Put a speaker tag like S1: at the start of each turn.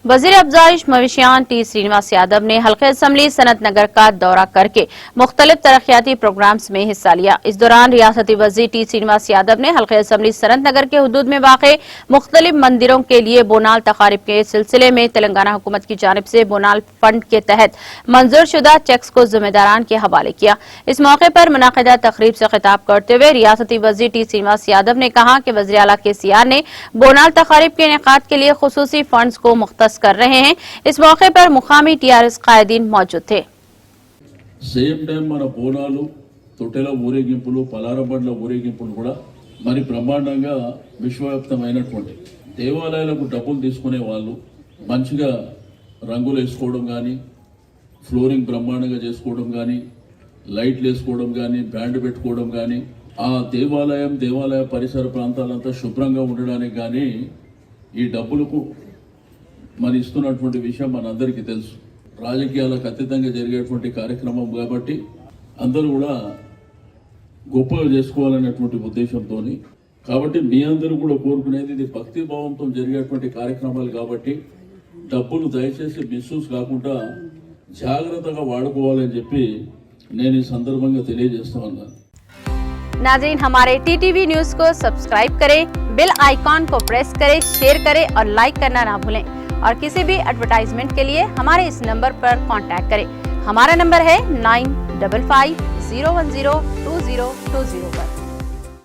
S1: वजीर अफजाइश मवेशियान टी श्रीनिवास यादव ने हल्के असम्बली सनत नगर का दौरा करके मुख्तलिफ तरक्याती प्रोग्राम्स में हिस्सा लिया। इस दौरान रियासती वजीर टी श्रीनिवास यादव ने हल्के असम्बली सनत नगर के हुदूद में वाक़े मुख्तलिफ मंदिरों के लिए बोनाल तकारीब के सिलसिले में तेलंगाना हुकूमत की जानिब से बोनाल फंड के तहत मंजूर शुदा चेक्स को जिम्मेदारान के हवाले किया। इस मौके पर मुनाकिदा तकरीब से खिताब करते हुए रियासती वजीर टी श्रीनिवास यादव ने कहा कि वज़ीर आला KCR ने बोनाल तकारीब के इनेकाद के लिए खुसूसी फंड्स को मुख्तस कर रहे हैं। इस मौके पर मुकामी TRS कायदीन मौजूद थे।
S2: సేమ్ టైం మన బోనాలు తొట్టెల ఊరేగింపులు పలారబండ్ల ఊరేగింపులు కూడా మరి బ్రహ్మాండంగా విశ్వవ్యాప్తమైనటువంటి దేవాలయాలకు డబ్బులు తీసుకునే వాళ్ళు మంచిగా రంగులు వేసుకోవడం కానీ ఫ్లోరింగ్ బ్రహ్మాండంగా చేసుకోవడం కానీ లైట్లు వేసుకోవడం కానీ బ్యాండ్ పెట్టుకోవడం కానీ ఆ దేవాలయ పరిసర ప్రాంతాలంతా శుభ్రంగా ఉండడానికి కానీ ఈ డబ్బులకు మరి ఇస్తున్నటువంటి విషయం మనందరికీ తెలుసు। రాజకీయాలకు అతీతంగా జరిగేటువంటి కార్యక్రమం కాబట్టి అందరూ కూడా గొప్పగా చేసుకోవాలనేటువంటి ఉద్దేశంతో కాబట్టి మీ అందరూ కూడా కోరుకునేది ఇది భక్తి భావంతో జరిగేటువంటి కార్యక్రమాలు కాబట్టి డబ్బులు దయచేసి మిస్యూజ్ కాకుండా జాగ్రత్తగా వాడుకోవాలని చెప్పి నేను ఈ సందర్భంగా తెలియజేస్తా ఉన్నాను।
S1: नाज़रीन, हमारे TTV न्यूज़ को सब्सक्राइब करें, बेल आइकॉन को प्रेस करें, शेयर करें और लाइक करना ना भूलें। और किसी भी एडवर्टाइजमेंट के लिए हमारे इस नंबर पर कांटेक्ट करें। हमारा नंबर है 9550102020 पर।